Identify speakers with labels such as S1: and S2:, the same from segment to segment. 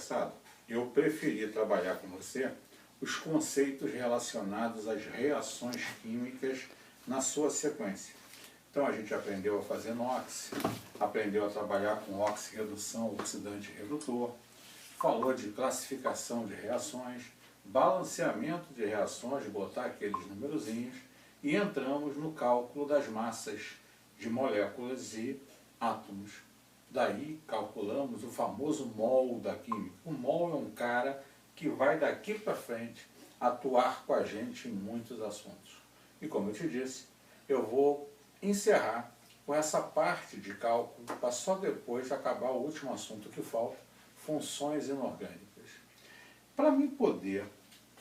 S1: conversado, eu preferi trabalhar com você os conceitos relacionados às reações químicas na sua sequência. Então a gente aprendeu a fazer NOx, aprendeu a trabalhar com oxirredução, oxidante redutor, falou de classificação de reações, balanceamento de reações, botar aqueles numerozinhos, e entramos no cálculo das massas de moléculas e átomos. Daí calculamos o famoso mol da química. O mol é um cara que vai daqui para frente atuar com a gente em muitos assuntos. E como eu te disse, eu vou encerrar com essa parte de cálculo para só depois acabar o último assunto que falta, funções inorgânicas. Para mim poder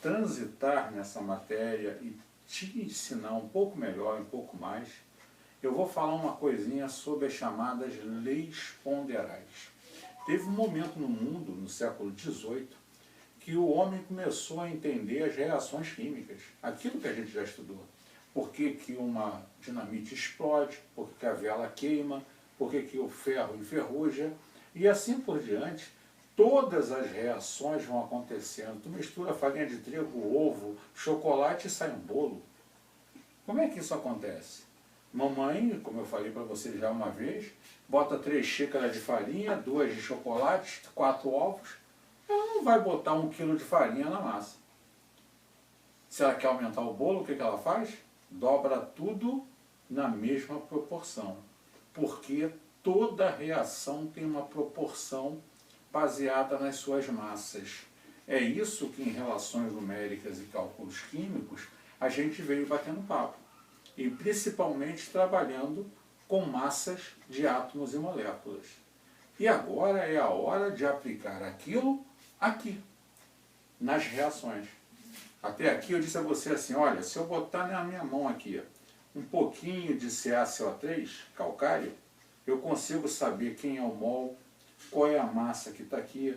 S1: transitar nessa matéria e te ensinar um pouco melhor, um pouco mais, eu vou falar uma coisinha sobre as chamadas leis ponderais. Teve um momento no mundo, no século XVIII, que o homem começou a entender as reações químicas, aquilo que a gente já estudou. Por que que uma dinamite explode, por que que a vela queima, por que que o ferro enferruja, e assim por diante. Todas as reações vão acontecendo. Tu mistura farinha de trigo, ovo, chocolate e sai um bolo. Como é que isso acontece? Mamãe, como eu falei para você já uma vez, bota 3 xícaras de farinha, 2 de chocolate, 4 ovos. Ela não vai botar 1 quilo de farinha na massa. Se ela quer aumentar o bolo, o que ela faz? Dobra tudo na mesma proporção. Porque toda reação tem uma proporção baseada nas suas massas. É isso que em relações numéricas e cálculos químicos a gente veio batendo papo. E principalmente trabalhando com massas de átomos e moléculas. E agora é a hora de aplicar aquilo aqui, nas reações. Até aqui eu disse a você assim, olha, se eu botar na minha mão aqui um pouquinho de CaCO3, calcário, eu consigo saber quem é o mol, qual é a massa que está aqui,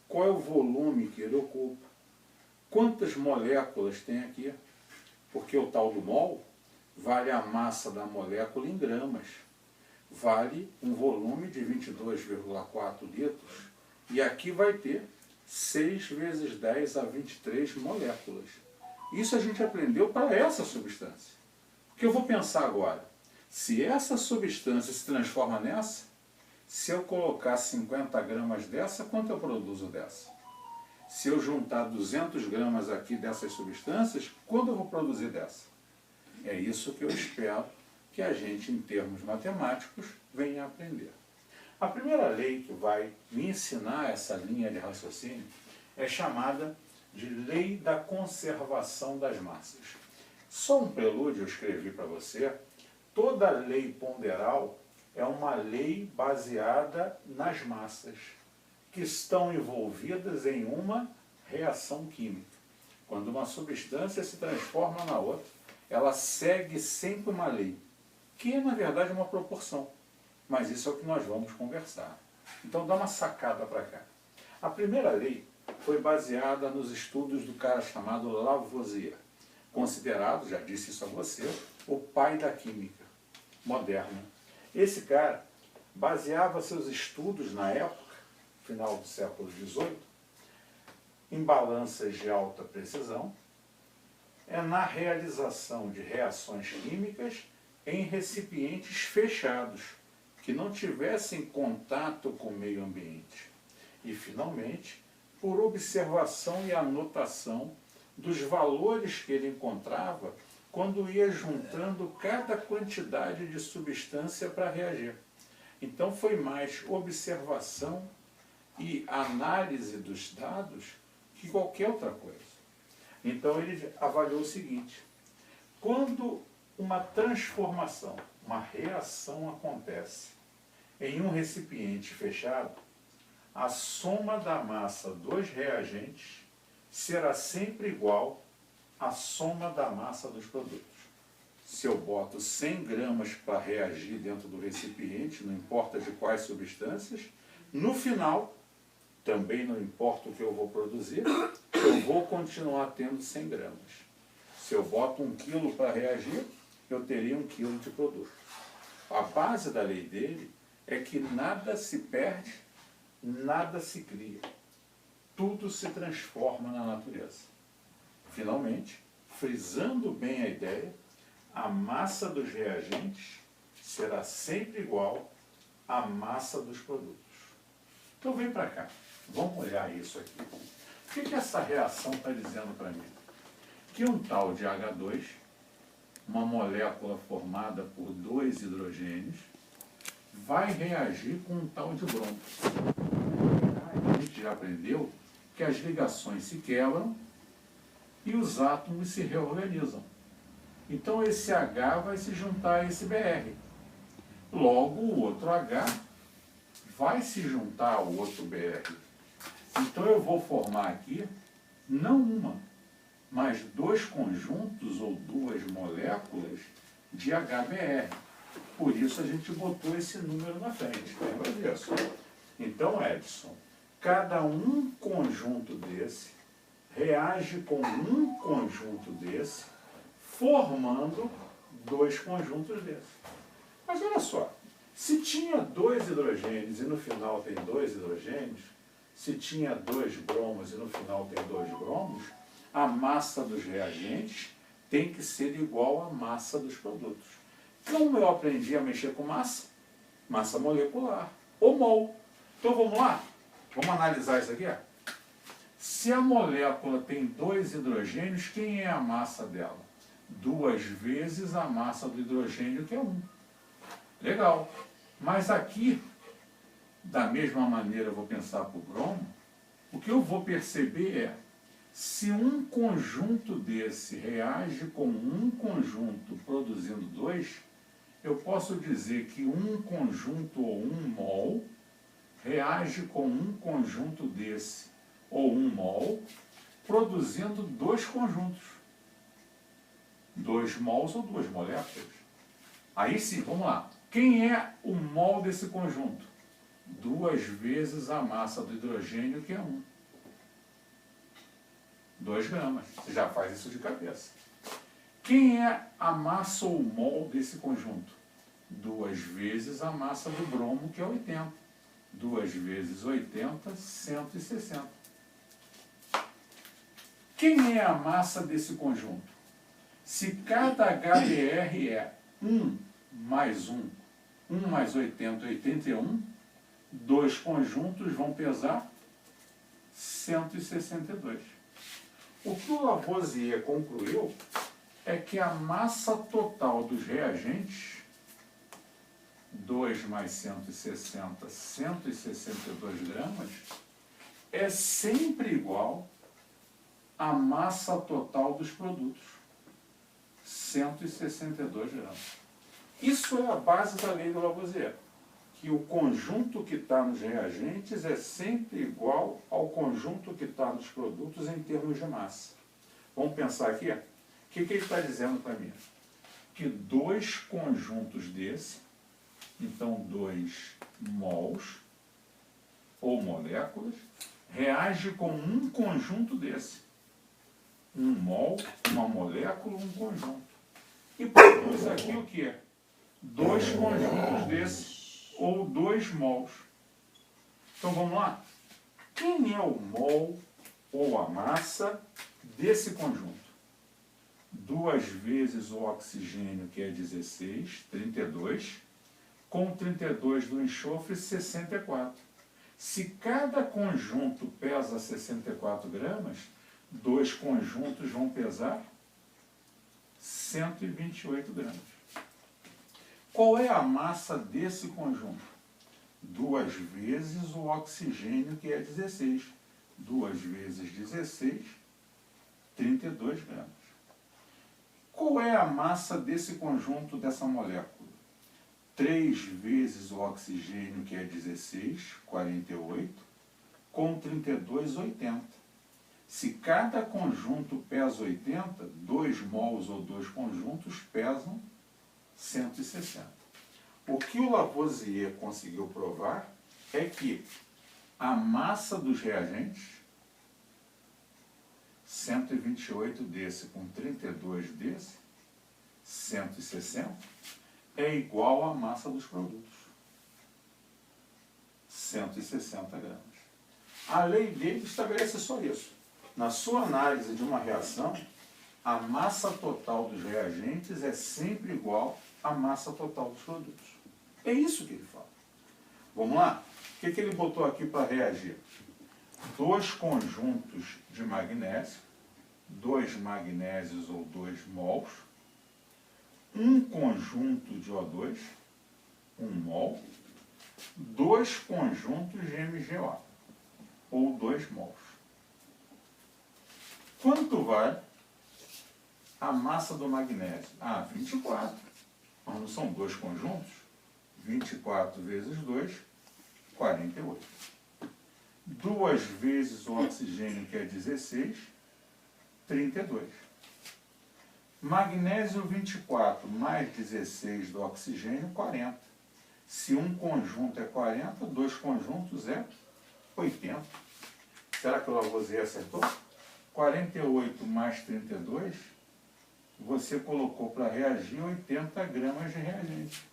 S1: qual é o volume que ele ocupa, quantas moléculas tem aqui, porque o tal do mol vale a massa da molécula em gramas, vale um volume de 22,4 litros, e aqui vai ter 6 vezes 10 a 23 moléculas. Isso a gente aprendeu para essa substância. O que eu vou pensar agora? Se essa substância se transforma nessa, se eu colocar 50 gramas dessa, quanto eu produzo dessa? Se eu juntar 200 gramas aqui dessas substâncias, quanto eu vou produzir dessa? É isso que eu espero que a gente, em termos matemáticos, venha a aprender. A primeira lei que vai me ensinar essa linha de raciocínio é chamada de lei da conservação das massas. Só um prelúdio eu escrevi para você. Toda lei ponderal é uma lei baseada nas massas, que estão envolvidas em uma reação química. Quando uma substância se transforma na outra, ela segue sempre uma lei, que é, na verdade, uma proporção. Mas isso é o que nós vamos conversar. Então dá uma sacada para cá. A primeira lei foi baseada nos estudos do cara chamado Lavoisier, considerado, já disse isso a você, o pai da química moderna. Esse cara baseava seus estudos na época, final do século XVIII, em balanças de alta precisão, na realização de reações químicas em recipientes fechados, que não tivessem contato com o meio ambiente. E, finalmente, por observação e anotação dos valores que ele encontrava quando ia juntando cada quantidade de substância para reagir. Então foi mais observação e análise dos dados que qualquer outra coisa. Então ele avaliou o seguinte: quando uma transformação, uma reação acontece em um recipiente fechado, a soma da massa dos reagentes será sempre igual à soma da massa dos produtos. Se eu boto 100 gramas para reagir dentro do recipiente, não importa de quais substâncias, no final, também não importa o que eu vou produzir, eu vou continuar tendo 100 gramas. Se eu boto 1 quilo para reagir, eu teria 1 quilo de produto. A base da lei dele é que nada se perde, nada se cria. tudo se transforma na natureza. Finalmente, frisando bem a ideia, a massa dos reagentes será sempre igual à massa dos produtos. Então vem para cá, vamos olhar isso aqui. O que essa reação está dizendo para mim? Que um tal de H2, uma molécula formada por 2 hidrogênios, vai reagir com um tal de bromo. A gente já aprendeu que as ligações se quebram e os átomos se reorganizam. Então esse H vai se juntar a esse Br. Logo o outro H vai se juntar ao outro Br. Então eu vou formar aqui, não uma, mas 2 conjuntos ou 2 moléculas de HBr. Por isso a gente botou esse número na frente, lembra disso? Então, Edson, cada um conjunto desse reage com um conjunto desse, formando 2 conjuntos desses. Mas olha só, se tinha 2 hidrogênios e no final tem 2 hidrogênios, se tinha 2 bromos e no final tem 2 bromos, a massa dos reagentes tem que ser igual à massa dos produtos. Como eu aprendi a mexer com massa? Massa molecular, ou mol. Então vamos lá? Vamos analisar isso aqui? Se a molécula tem 2 hidrogênios, quem é a massa dela? 2 vezes a massa do hidrogênio, que é 1. Legal. Mas aqui, da mesma maneira eu vou pensar para o bromo, o que eu vou perceber é, se um conjunto desse reage com um conjunto produzindo 2, eu posso dizer que um conjunto ou 1 mol reage com um conjunto desse ou 1 mol, produzindo 2 conjuntos. 2 mols ou 2 moléculas. Aí sim, vamos lá. Quem é o mol desse conjunto? 2 vezes a massa do hidrogênio, que é 1. 2 gramas. Você já faz isso de cabeça. Quem é a massa ou mol desse conjunto? 2 vezes a massa do bromo, que é 80. 2 vezes 80, 160. Quem é a massa desse conjunto? Se cada HBr é 1 mais 1, 1 mais 80, 81, 2 conjuntos vão pesar 162. O que o Lavoisier concluiu é que a massa total dos reagentes, 2 mais 160, 162 gramas, é sempre igual à massa total dos produtos, 162 gramas. Isso é a base da lei do Lavoisier, que o conjunto que está nos reagentes é sempre igual ao conjunto que está nos produtos em termos de massa. Vamos pensar aqui? O que ele está dizendo para mim? Que 2 conjuntos desse, então 2 mols ou moléculas, reage com um conjunto desse. 1 mol, uma molécula, um conjunto. E produz aqui o que? 2 conjuntos desse, ou 2 mols. Então vamos lá? Quem é o mol ou a massa desse conjunto? 2 vezes o oxigênio, que é 16, 32, com 32 do enxofre, 64. Se cada conjunto pesa 64 gramas, 2 conjuntos vão pesar 128 gramas. Qual é a massa desse conjunto? 2 vezes o oxigênio, que é 16. 2 vezes 16, 32 gramas. Qual é a massa desse conjunto, dessa molécula? 3 vezes o oxigênio, que é 16, 48, com 32, 80. Se cada conjunto pesa 80, 2 mols ou 2 conjuntos pesam 160. O que o Lavoisier conseguiu provar é que a massa dos reagentes, 128 desse com 32 desse, 160, é igual à massa dos produtos, 160 gramas. A lei dele estabelece só isso. Na sua análise de uma reação, a massa total dos reagentes é sempre igual à massa total dos produtos. É isso que ele fala. Vamos lá? O que ele botou aqui para reagir? 2 conjuntos de magnésio, 2 magnésios ou 2 mols, um conjunto de O2, 1 mol, 2 conjuntos de MgO, ou 2 mols. Quanto vale a massa do magnésio? 24. Mas não são 2 conjuntos? 24 vezes 2, 48. 2 vezes o oxigênio, que é 16, 32. Magnésio 24 mais 16 do oxigênio, 40. Se um conjunto é 40, 2 conjuntos é 80. Será que o Lavoisier acertou? 48 mais 32, você colocou para reagir 80 gramas de reagente.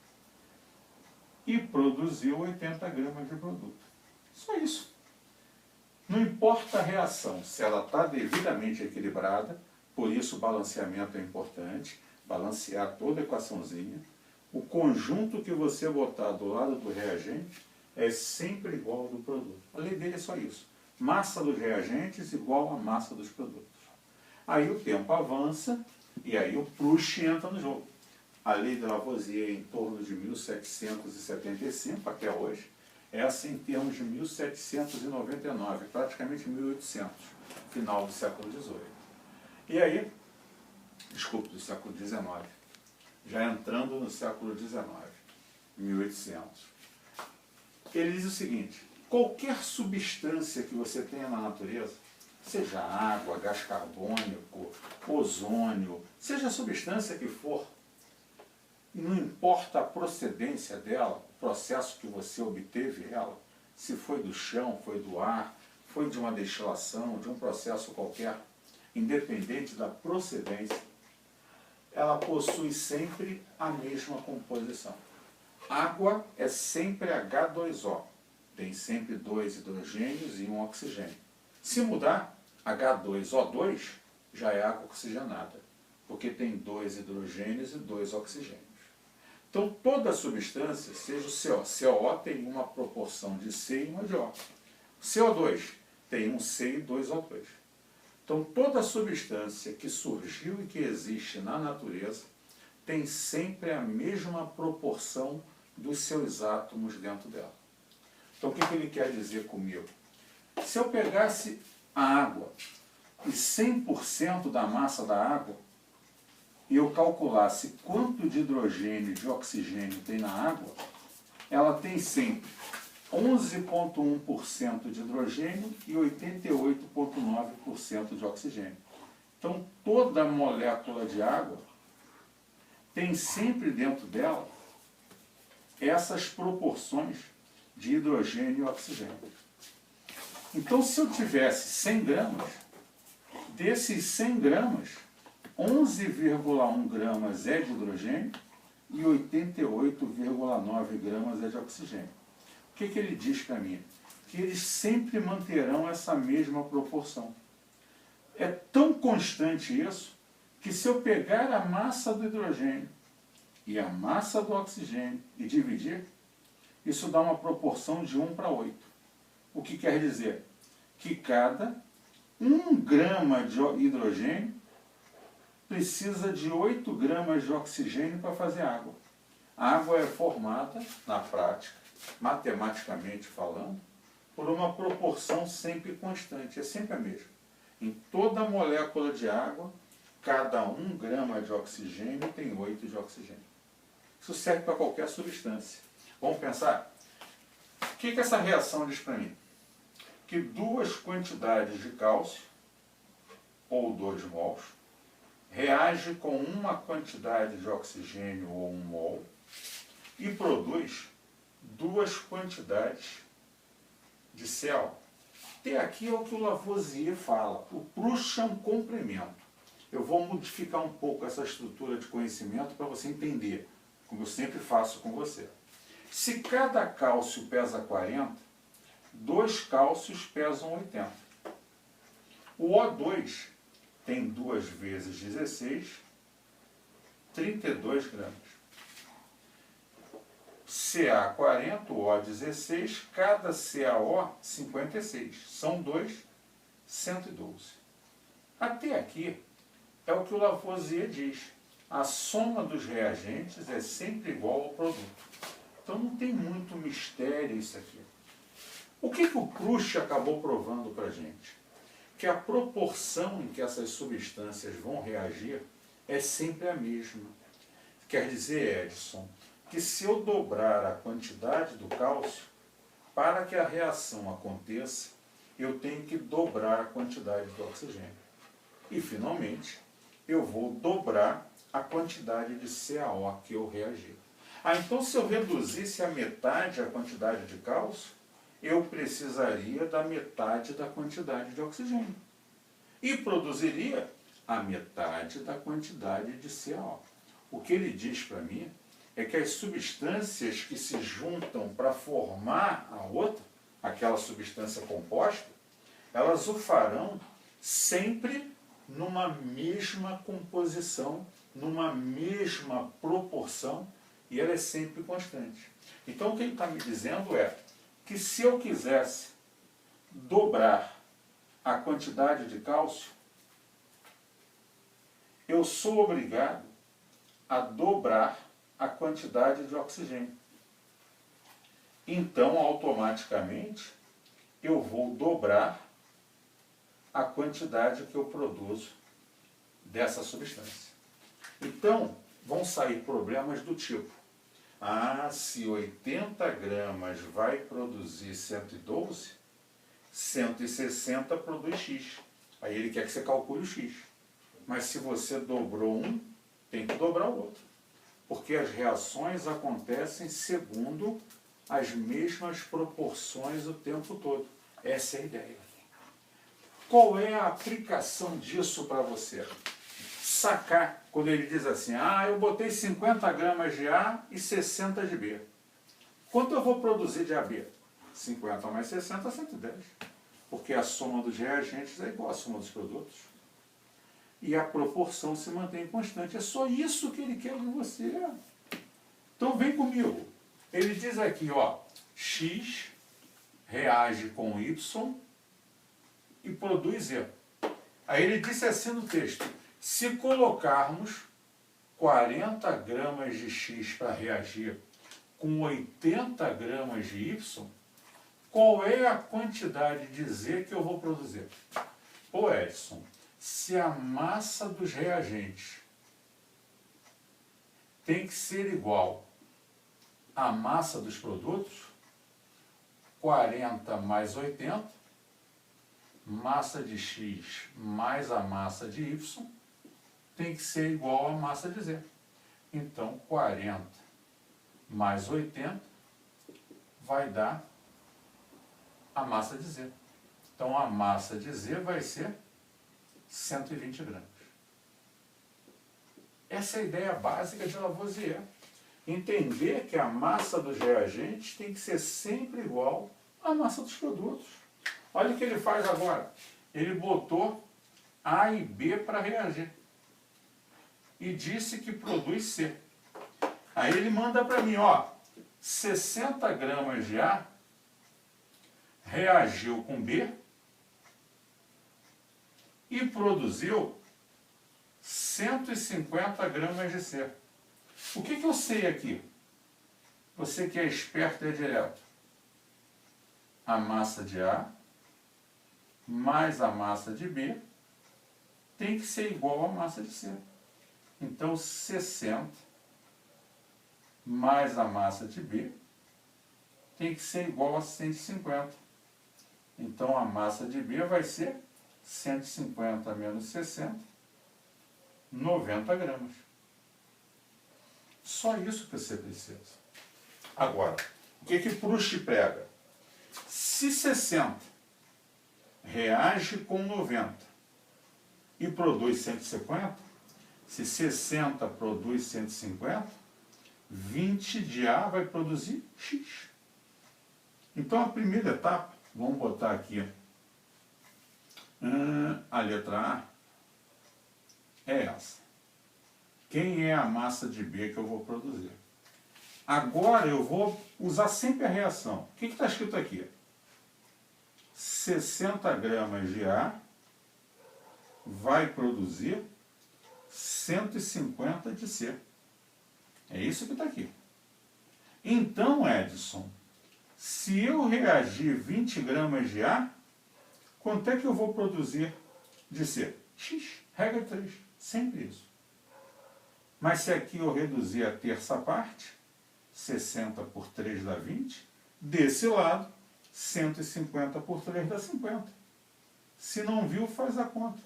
S1: E produziu 80 gramas de produto. Só isso. Não importa a reação, se ela está devidamente equilibrada, por isso o balanceamento é importante, balancear toda a equaçãozinha. O conjunto que você botar do lado do reagente é sempre igual ao do produto. A lei dele é só isso. Massa dos reagentes igual à massa dos produtos. Aí o tempo avança e aí o Proust entra no jogo. A lei de Lavoisier em torno de 1775 até hoje, essa em termos de 1799, praticamente 1800, final do século XVIII. E aí, desculpe, do século XIX, já entrando no século XIX, 1800, ele diz o seguinte: qualquer substância que você tenha na natureza, seja água, gás carbônico, ozônio, seja a substância que for, não importa a procedência dela, o processo que você obteve ela, se foi do chão, foi do ar, foi de uma destilação, de um processo qualquer, independente da procedência, ela possui sempre a mesma composição. Água é sempre H2O, tem sempre 2 hidrogênios e 1 oxigênio. Se mudar, H2O2 já é água oxigenada, porque tem 2 hidrogênios e 2 oxigênios. Então, toda substância, seja o CO, CO tem uma proporção de C e uma de O. CO2 tem um C e 2 O2. Então, toda substância que surgiu e que existe na natureza tem sempre a mesma proporção dos seus átomos dentro dela. Então, o que ele quer dizer comigo? Se eu pegasse a água e 100% da massa da água, e eu calculasse quanto de hidrogênio e de oxigênio tem na água, ela tem sempre 11,1% de hidrogênio e 88,9% de oxigênio. Então, toda molécula de água tem sempre dentro dela essas proporções de hidrogênio e oxigênio. Então, se eu tivesse 100 gramas, desses 100 gramas, 11,1 gramas é de hidrogênio e 88,9 gramas é de oxigênio. O que ele diz para mim? Que eles sempre manterão essa mesma proporção. É tão constante isso, que se eu pegar a massa do hidrogênio e a massa do oxigênio e dividir, isso dá uma proporção de 1 para 8. O que quer dizer? Que cada 1 grama de hidrogênio precisa de 8 gramas de oxigênio para fazer água. A água é formada, na prática, matematicamente falando, por uma proporção sempre constante, é sempre a mesma. Em toda molécula de água, cada 1 grama de oxigênio tem 8 de oxigênio. Isso serve para qualquer substância. Vamos pensar? O que essa reação diz para mim? Que 2 quantidades de cálcio, ou 2 mols, reage com uma quantidade de oxigênio, ou 1 mol, e produz 2 quantidades de CO. Até aqui é o que o Lavoisier fala. O Proust é um complemento. Eu vou modificar um pouco essa estrutura de conhecimento para você entender, como eu sempre faço com você. Se cada cálcio pesa 40, 2 cálcios pesam 80. O O2 tem 2 vezes 16, 32 gramas. Ca40, O16, cada CaO 56. São 2, 112. Até aqui é o que o Lavoisier diz. A soma dos reagentes é sempre igual ao produto. Então não tem muito mistério isso aqui. O que o Proust acabou provando para a gente? Que a proporção em que essas substâncias vão reagir é sempre a mesma. Quer dizer, Edson, que se eu dobrar a quantidade do cálcio, para que a reação aconteça, eu tenho que dobrar a quantidade do oxigênio. E, finalmente, eu vou dobrar a quantidade de CaO que eu reagir. Então, se eu reduzisse a metade a quantidade de cálcio, eu precisaria da metade da quantidade de oxigênio. E produziria a metade da quantidade de CaO. O que ele diz para mim é que as substâncias que se juntam para formar a outra, aquela substância composta, elas o farão sempre numa mesma composição, numa mesma proporção, e ela é sempre constante. Então, o que ele está me dizendo é que se eu quisesse dobrar a quantidade de cálcio, eu sou obrigado a dobrar a quantidade de oxigênio. Então, automaticamente, eu vou dobrar a quantidade que eu produzo dessa substância. Então, vão sair problemas do tipo: se 80 gramas vai produzir 112, 160 produz X. Aí ele quer que você calcule o X. Mas se você dobrou um, tem que dobrar o outro. Porque as reações acontecem segundo as mesmas proporções o tempo todo. Essa é a ideia. Qual é a aplicação disso para você? Sacar, quando ele diz assim: eu botei 50 gramas de A e 60 de B. Quanto eu vou produzir de AB? 50 mais 60, 110. Porque a soma dos reagentes é igual à soma dos produtos. E a proporção se mantém constante. É só isso que ele quer de você. Então vem comigo. Ele diz aqui, X reage com Y e produz Z. Aí ele disse assim no texto: se colocarmos 40 gramas de X para reagir com 80 gramas de Y, qual é a quantidade de Z que eu vou produzir? Pô, Edson, se a massa dos reagentes tem que ser igual à massa dos produtos, 40 mais 80, massa de X mais a massa de Y, tem que ser igual à massa de Z. Então, 40 mais 80 vai dar a massa de Z. Então, a massa de Z vai ser 120 gramas. Essa é a ideia básica de Lavoisier. Entender que a massa dos reagentes tem que ser sempre igual à massa dos produtos. Olha o que ele faz agora. Ele botou A e B para reagir. E disse que produz C. Aí ele manda para mim, 60 gramas de A reagiu com B e produziu 150 gramas de C. O que eu sei aqui? Você que é esperto é direto. A massa de A mais a massa de B tem que ser igual à massa de C. Então, 60 mais a massa de B tem que ser igual a 150. Então, a massa de B vai ser 150 menos 60, 90 gramas. Só isso que você precisa. Agora, o que Proust prega? Se 60 reage com 90 e produz 150, se 60 produz 150, 20 de A vai produzir X. Então, a primeira etapa, Vamos botar aqui a letra A é essa. Quem é a massa de B que eu vou produzir? Agora eu vou usar sempre a reação. O que está escrito aqui? 60 gramas de A vai produzir 150 de C. É isso que está aqui. Então, Edson, se eu reagir 20 gramas de A, quanto é que eu vou produzir de C? X, regra 3, sempre isso. Mas se aqui eu reduzir a terça parte, 60 por 3 dá 20, desse lado, 150 por 3 dá 50. Se não viu, faz a conta.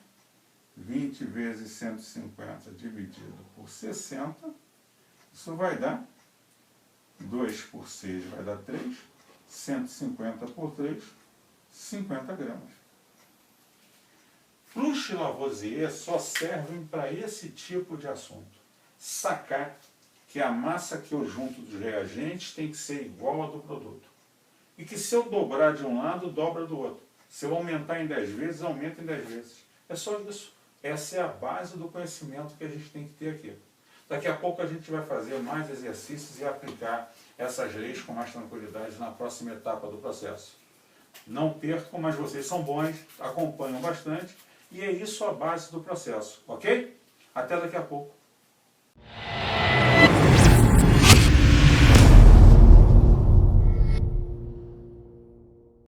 S1: 20 vezes 150 dividido por 60, isso vai dar 2 por 6 vai dar 3, 150 por 3, 50 gramas. Flux e Lavoisier só servem para esse tipo de assunto. Sacar que a massa que eu junto dos reagentes tem que ser igual à do produto. E que se eu dobrar de um lado, dobra do outro. Se eu aumentar em 10 vezes, aumenta em 10 vezes. É só isso. Essa é a base do conhecimento que a gente tem que ter aqui. Daqui a pouco a gente vai fazer mais exercícios e aplicar essas leis com mais tranquilidade na próxima etapa do processo. Não percam, mas vocês são bons, acompanham bastante, e é isso a base do processo, ok? Até daqui a pouco.